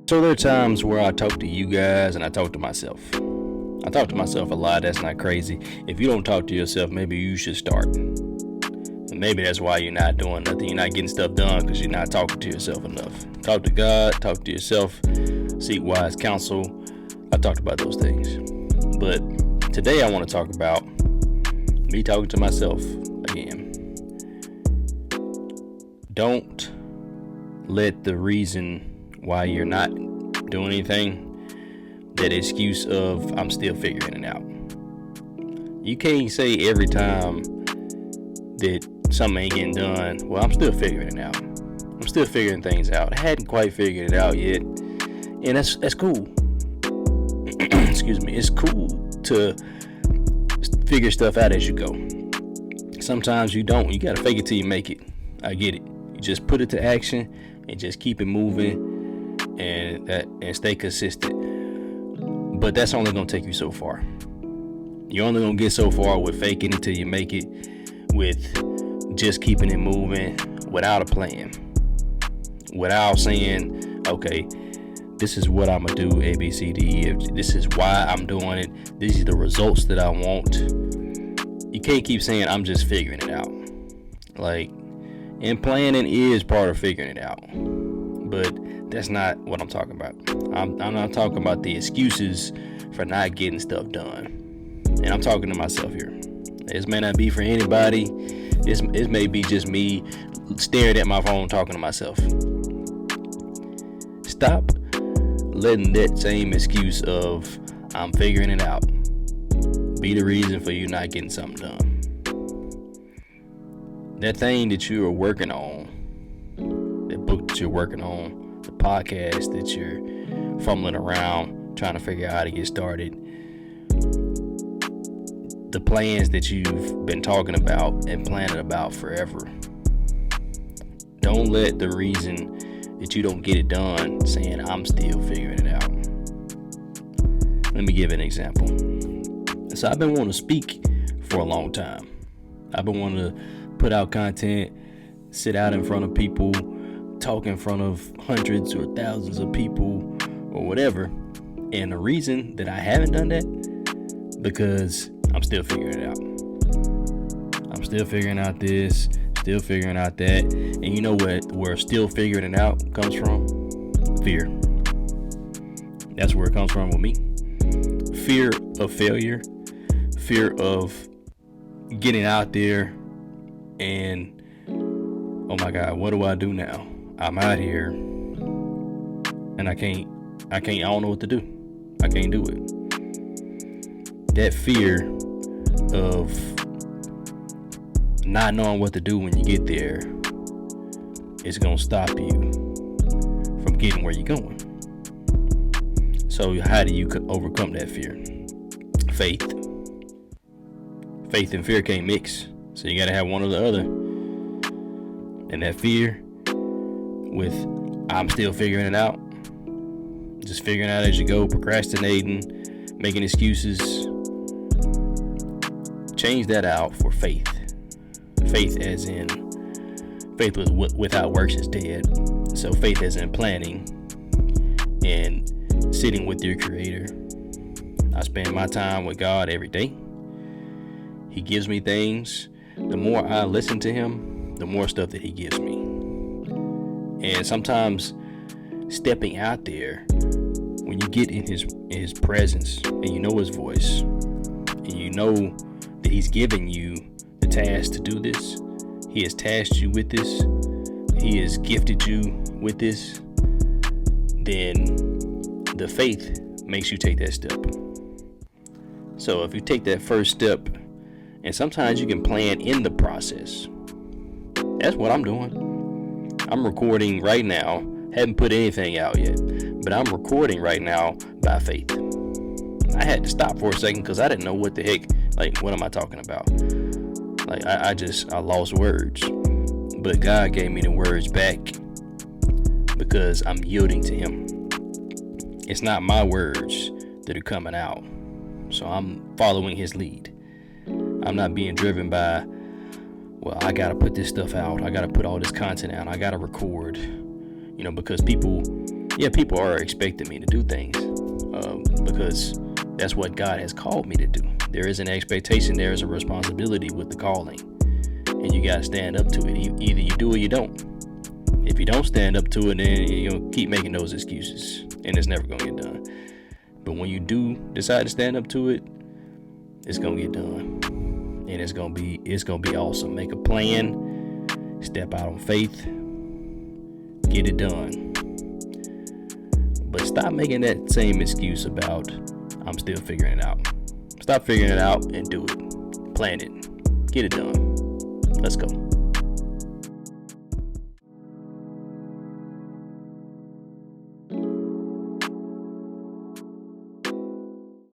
So there are times where I talk to you guys and I talk to myself. I talk to myself a lot. That's not crazy. If you don't talk to yourself, maybe you should start. And maybe that's why you're not doing nothing. You're not getting stuff done because you're not talking to yourself enough. Talk to God, talk to yourself, seek wise counsel. I talked about those things. But today I want to talk about me talking to myself again. Don't let the reason why you're not doing anything, that excuse of I'm still figuring it out. You can't say every time that something ain't getting done, well, I'm still figuring it out. I'm still figuring things out. I hadn't quite figured it out yet. And that's cool. Excuse me. It's cool to figure stuff out as you go. Sometimes you don't. You gotta fake it till you make it. I get it. You just put it to action and just keep it moving and stay consistent. But that's only gonna take you so far. You're only gonna get so far with faking it till you make it, with just keeping it moving without a plan, without saying, okay, this is what I'm gonna do, A, B, C, D, E, F, G. This is why I'm doing it. These are the results that I want. You can't keep saying I'm just figuring it out. And planning is part of figuring it out. But that's not what I'm talking about. I'm not talking about the excuses for not getting stuff done. And I'm talking to myself here. This may not be for anybody. It may be just me staring at my phone talking to myself. Stop letting that same excuse of I'm figuring it out be the reason for you not getting something done. That thing that you are working on, that book that you're working on, the podcast that you're fumbling around trying to figure out how to get started, the plans that you've been talking about and planning about forever. Don't let the reason that you don't get it done saying I'm still figuring it out. Let me give an example. So I've been wanting to speak for a long time. I've been wanting to put out content, sit out in front of people, talk in front of hundreds or thousands of people or whatever. And the reason that I haven't done that, because I'm still figuring it out. I'm still figuring out this, still figuring out that. And you know where still figuring it out comes from? Fear. That's where it comes from with me. Fear of failure, fear of getting out there and, oh my God, what do I do now? I'm out here and I don't know what to do. I can't do it. That fear of not knowing what to do when you get there is going to stop you from getting where you're going. So how do you overcome that fear? Faith. Faith and fear can't mix. So you got to have one or the other. And that fear with I'm still figuring it out, just figuring out as you go, procrastinating, making excuses, change that out for faith. Faith as in faith without works is dead. So faith as in planning and sitting with your creator. I spend my time with God every day. He gives me things. The more I listen to him, the more stuff that he gives me. And sometimes stepping out there, when you get in his presence and you know his voice and you know that he's giving you the task to do this, he has tasked you with this, he has gifted you with this, then the faith makes you take that step. So if you take that first step, and sometimes you can plan in the process. That's what I'm doing. I'm recording right now. Haven't put anything out yet, but I'm recording right now by faith. I had to stop for a second because I didn't know what the heck, what am I talking about? I lost words, but God gave me the words back because I'm yielding to him. It's not my words that are coming out, so I'm following his lead. I'm not being driven by, well, I got to put this stuff out. I got to put all this content out. I got to record, because people Yeah, people are expecting me to do things because that's what God has called me to do. There is an expectation, there is a responsibility with the calling, and you gotta stand up to it. Either you do or you don't. If you don't stand up to it, then you'll keep making those excuses, and it's never gonna get done. But when you do decide to stand up to it, it's gonna get done, and it's gonna be awesome. Make a plan, step out on faith, get it done. But stop making that same excuse about I'm still figuring it out. Stop figuring it out and do it. Plan it. Get it done. Let's go.